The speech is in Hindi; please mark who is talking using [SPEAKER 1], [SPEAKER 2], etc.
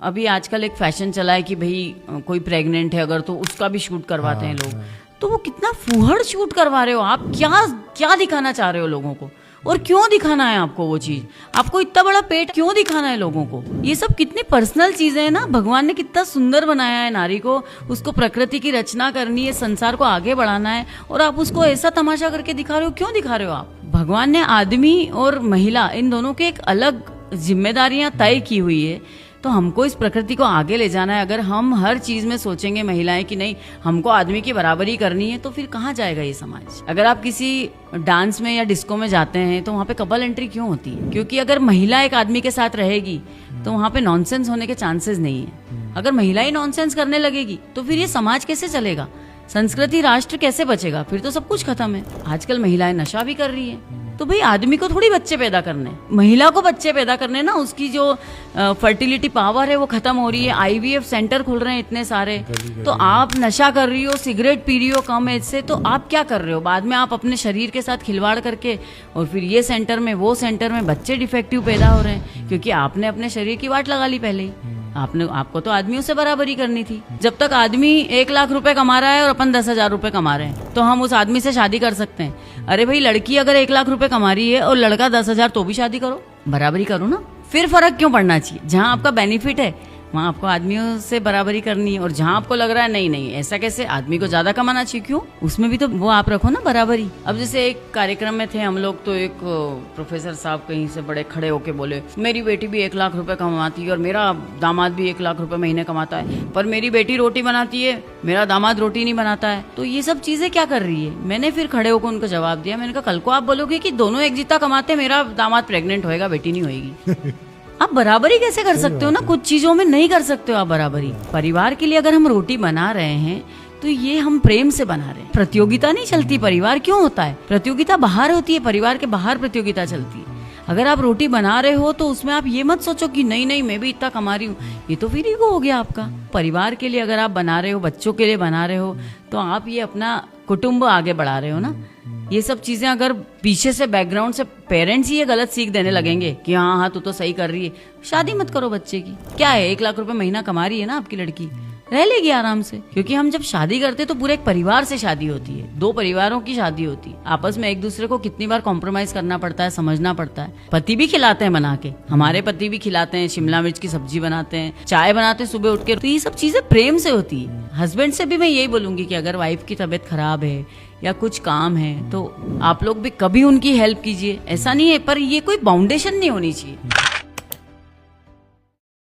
[SPEAKER 1] अभी आजकल एक फैशन चला है कि भाई कोई प्रेग्नेंट है अगर तो उसका भी शूट करवाते हैं लोग। तो वो कितना फूहड़ शूट करवा रहे हो आप, क्या क्या दिखाना चाह रहे हो लोगों को, और क्यों दिखाना है आपको वो चीज, आपको इतना बड़ा पेट क्यों दिखाना है लोगों को। ये सब कितनी पर्सनल चीजें हैं ना। भगवान ने कितना सुंदर बनाया है नारी को, उसको प्रकृति की रचना करनी है, संसार को आगे बढ़ाना है, और आप उसको ऐसा तमाशा करके दिखा रहे हो। क्यों दिखा रहे हो आप। भगवान ने आदमी और महिला इन दोनों के एक अलग जिम्मेदारियां तय की हुई है, तो हमको इस प्रकृति को आगे ले जाना है। अगर हम हर चीज में सोचेंगे महिलाएं कि नहीं हमको आदमी की बराबरी करनी है, तो फिर कहाँ जाएगा ये समाज। अगर आप किसी डांस में या डिस्को में जाते हैं तो वहाँ पे कपल एंट्री क्यों होती है, क्योंकि अगर महिला एक आदमी के साथ रहेगी तो वहाँ पे नॉनसेंस होने के चांसेस नहीं है। अगर महिला ही नॉनसेंस करने लगेगी तो फिर ये समाज कैसे चलेगा, संस्कृति राष्ट्र कैसे बचेगा, फिर तो सब कुछ खत्म है। आजकल महिलाएं नशा भी कर रही है, तो भाई आदमी को थोड़ी बच्चे पैदा करने, महिला को बच्चे पैदा करने ना। उसकी जो फर्टिलिटी पावर है वो खत्म हो रही है, आईवीएफ सेंटर खुल रहे हैं इतने सारे। तो आप नशा कर रही हो, सिगरेट पी रही हो कम एज से, तो आप क्या कर रहे हो। बाद में आप अपने शरीर के साथ खिलवाड़ करके और फिर ये सेंटर में वो सेंटर में बच्चे डिफेक्टिव पैदा हो रहे हैं, क्योंकि आपने अपने शरीर की वाट लगा ली पहले ही। आपको तो आदमियों से बराबरी करनी थी। जब तक आदमी 1 लाख रुपए कमा रहा है और अपन 10,000 रुपए कमा रहे हैं तो हम उस आदमी से शादी कर सकते हैं। अरे भाई लड़की अगर 1 लाख रुपए कमा रही है और लड़का 10,000, तो भी शादी करो, बराबरी करो ना। फिर फर्क क्यों पड़ना चाहिए। जहाँ आपका बेनिफिट है वहाँ आपको आदमियों से बराबरी करनी है, और जहाँ आपको लग रहा है नहीं नहीं ऐसा कैसे, आदमी को ज्यादा कमाना चाहिए, क्यों, उसमें भी तो वो आप रखो ना बराबरी। अब जैसे एक कार्यक्रम में थे हम लोग, तो एक प्रोफेसर साहब कहीं से बड़े खड़े होके बोले मेरी बेटी भी 1 लाख रुपए कमाती है और मेरा दामाद भी 1 लाख रुपए महीने कमाता है, पर मेरी बेटी रोटी बनाती है, मेरा दामाद रोटी नहीं बनाता है। तो ये सब चीजें क्या कर रही है। मैंने फिर खड़े होकर उनको जवाब दिया, मैंने कहा कल को आप बोलोगे कि दोनों एक जितना कमाते, मेरा दामाद प्रेग्नेंट होएगा, बेटी नहीं होगी। आप बराबरी कैसे कर सकते हो ना, कुछ चीजों में नहीं कर सकते हो आप बराबरी। परिवार के लिए अगर हम रोटी बना रहे हैं तो ये हम प्रेम से बना रहे हैं। प्रतियोगिता नहीं चलती, परिवार क्यों होता है, प्रतियोगिता बाहर होती है, परिवार के बाहर प्रतियोगिता चलती है। अगर आप रोटी बना रहे हो तो उसमें आप ये मत सोचो कि नहीं नहीं मैं भी इतना कमा रही हूँ, ये तो फिर ईगो हो गया आपका। परिवार के लिए अगर आप बना रहे हो, बच्चों के लिए बना रहे हो, तो आप ये अपना कुटुंब आगे बढ़ा रहे हो ना। ये सब चीजें अगर पीछे से बैकग्राउंड से पेरेंट्स ही ये गलत सीख देने लगेंगे कि हाँ हाँ तू तो सही कर रही है, शादी मत करो बच्चे की। क्या है 1 लाख रुपए महीना कमा रही है ना आपकी लड़की, रह लेगी आराम से। क्योंकि हम जब शादी करते तो पूरे एक परिवार से शादी होती है, 2 परिवारों की शादी होती है। आपस में एक दूसरे को कितनी बार कॉम्प्रोमाइज करना पड़ता है, समझना पड़ता है। पति भी खिलाते हैं बना के, हमारे पति भी खिलाते हैं, शिमला मिर्च की सब्जी बनाते हैं, चाय बनाते हैं सुबह उठ के। तो ये सब चीजें प्रेम से होती है। हस्बैंड से भी मैं यही बोलूंगी कि अगर वाइफ की तबीयत खराब है या कुछ काम है तो आप लोग भी कभी उनकी हेल्प कीजिए, ऐसा नहीं है, पर ये कोई बाउंडेशन नहीं होनी चाहिए।